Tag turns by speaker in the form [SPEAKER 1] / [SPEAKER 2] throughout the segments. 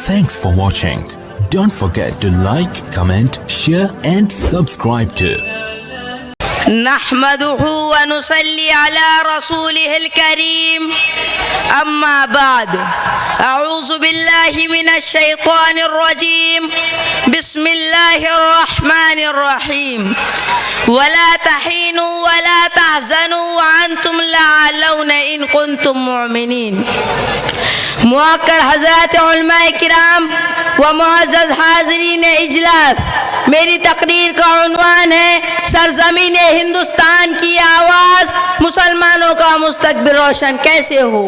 [SPEAKER 1] Thanks for watching. Don't forget to like, comment, share and subscribe to
[SPEAKER 2] نحمده ونصلي على رسوله الكريم أما بعد أعوذ بالله من الشيطان الرجيم بسم الله الرحمن الرحيم ولا تحينوا ولا تحزنوا وأنتم الأعلون إن كنتم مؤمنين معزز حضرات علماء کرام و معزز حاضرین اجلاس، میری تقریر کا عنوان ہے سرزمین ہندوستان کی آواز، مسلمانوں کا مستقبل روشن کیسے ہو۔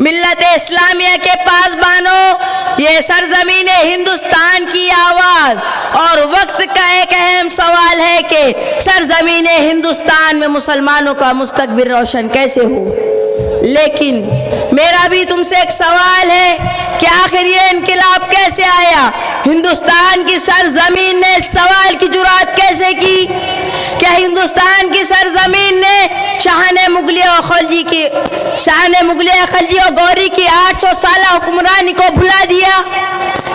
[SPEAKER 2] ملت اسلامیہ کے پاسبانوں، یہ سرزمین ہندوستان کی آواز اور وقت کا ایک اہم سوال ہے کہ سرزمین ہندوستان میں مسلمانوں کا مستقبل روشن کیسے ہو۔ لیکن میرا بھی تم سے ایک سوال ہے کہ آخر یہ انقلاب کیسے آیا؟ ہندوستان کی سرزمین نے اس سوال کی جرات کیسے کی؟ کیا ہندوستان کی سرزمین نے شاہان مغلیہ خلجی اور گوری کی 800 سالہ حکمرانی کو بھلا دیا؟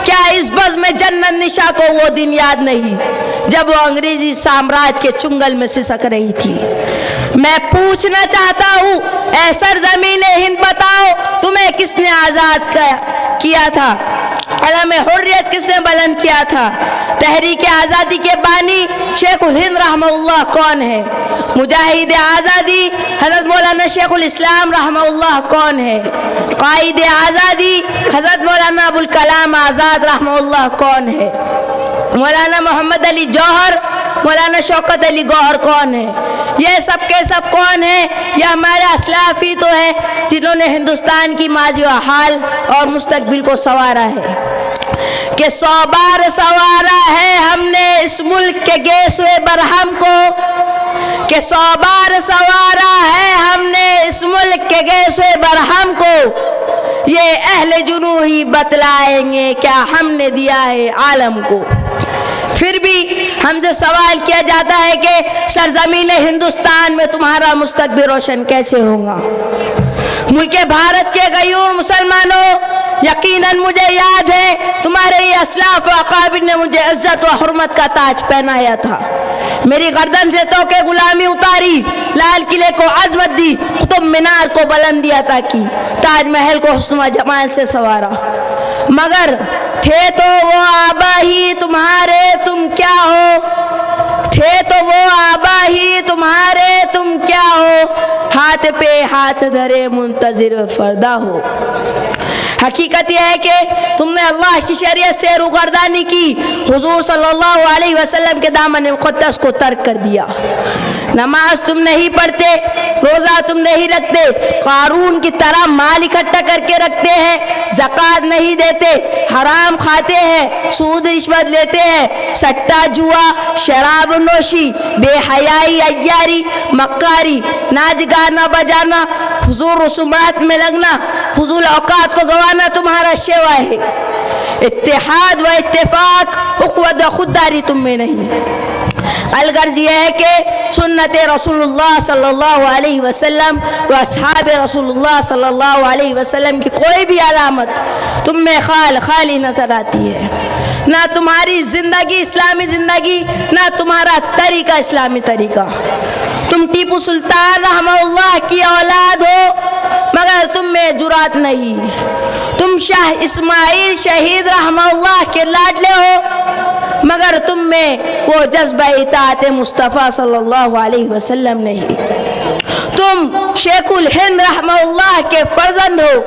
[SPEAKER 2] کیا اس بزم جنت نشا کو وہ دن یاد نہیں جب وہ انگریزی سامراج کے چنگل میں سسک رہی تھی؟ میں پوچھنا چاہتا ہوں، اے سرزمین ہند بتاؤ، تمہیں کس نے آزاد کیا تھا؟ علم حریت کس نے بلند کیا تھا؟ تحریک آزادی کے بانی شیخ الہند رحمہ اللہ کون ہے؟ مجاہد آزادی حضرت مولانا شیخ الاسلام رحمہ اللہ کون ہے؟ قائد آزادی حضرت مولانا ابوالکلام آزاد رحمہ اللہ کون ہے؟ مولانا محمد علی جوہر، مولانا شوکت علی گوہر کون ہے؟ یہ سب کے سب کون ہیں؟ یہ ہمارے اسلاف ہی تو ہے جنہوں نے ہندوستان کی ماضی و حال اور مستقبل کو سنوارا ہے کہ 100 بار سنوارا ہے ہم نے اس ملک کے گیسوئے برہم کو، کہ 100 بار سنوارا ہے ہم نے اس ملک کے گیسوئے برہم کو، یہ اہل جنوں ہی بتلائیں گے کیا ہم نے دیا ہے عالم کو۔ پھر بھی ہم سے سوال کیا جاتا ہے کہ سرزمین ہندوستان میں تمہارا مستقبل روشن کیسے ہوگا؟ ملک بھارت کے غیور مسلمانوں، یقیناً مجھے یاد ہے تمہارے یہ اسلاف و اقابر نے مجھے عزت و حرمت کا تاج پہنایا تھا، میری گردن سے تو کہ غلامی اتاری، لال قلعے کو عظمت دی، قطب مینار کو بلندی عطا کی، تاج محل کو حسن و جمال سے سنوارا، مگر تھے تو وہ آبا ہی تمہارے تم کیا ہو؟ تھے تو وہ آبا ہی تمہارے تم کیا ہو؟ ہاتھ پہ ہاتھ دھرے منتظر فردا ہو۔ حقیقت یہ ہے کہ تم نے اللہ کی شریعت سے روگردانی کی، حضور صلی اللہ علیہ وسلم کے دامن مقدس کو ترک کر دیا، نماز تم نہیں پڑھتے، روزہ تم نہیں رکھتے، قارون کی طرح مال اکٹھا کر کے رکھتے ہیں، زکوٰۃ نہیں دیتے، حرام کھاتے ہیں، سود رشوت لیتے ہیں، سٹا جوا، شراب نوشی، بے حیائی، عیاری، مکاری، ناچ گانا بجانا، فضول رسومات میں لگنا، فضول اوقات کو گوانا تمہارا شیوا ہے۔ اتحاد و اتفاق، اخوت و خودداری تم میں نہیں۔ الغرض یہ ہے کہ سنت رسول اللہ صلی اللہ علیہ وسلم و اصحاب رسول اللہ صلی اللہ علیہ وسلم کی کوئی بھی علامت تم میں خالی نظر آتی ہے، نہ تمہاری زندگی اسلامی زندگی، نہ تمہارا طریقہ اسلامی طریقہ۔ تم ٹیپو سلطان رحمہ اللہ کی اولاد ہو مگر تم میں جرات نہیں، تم شاہ اسماعیل شہید رحمہ اللہ کے لاڈلے ہو مگر تم میں وہ جذبہ اطاعت مصطفیٰ صلی اللہ علیہ وسلم نہیں، تم شیخ الہند رحمہ اللہ کے فرزند ہو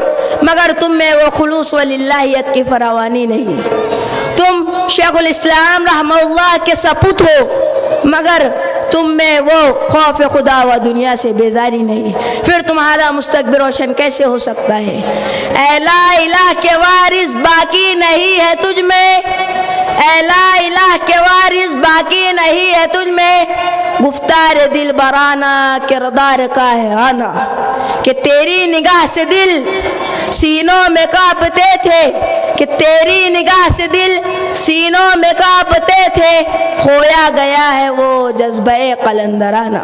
[SPEAKER 2] مگر تم میں وہ خلوص وللہیت کی فراوانی نہیں، تم شیخ الاسلام رحمہ اللہ کے سپوت ہو مگر تم میں وہ خوف خدا و دنیا سے بیزاری نہیں، پھر تمہارا مستقبل روشن کیسے ہو سکتا ہے؟ اے لا الہ کے وارث باقی نہیں ہے تجھ میں، اے لا الہ کے وارث باقی نہیں ہے تجھ میں، گفتار دل برانہ کردار کا حیرانہ، کہ تیری نگاہ سے دل سینوں میں کانپتے تھے، کہ تیری نگاہ سے دل سینوں میں کانپتے تھے، کھویا گیا ہے وہ جذبہ قلندرانہ۔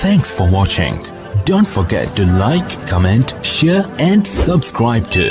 [SPEAKER 1] Thanks for watching. Don't forget to like, comment, share and subscribe to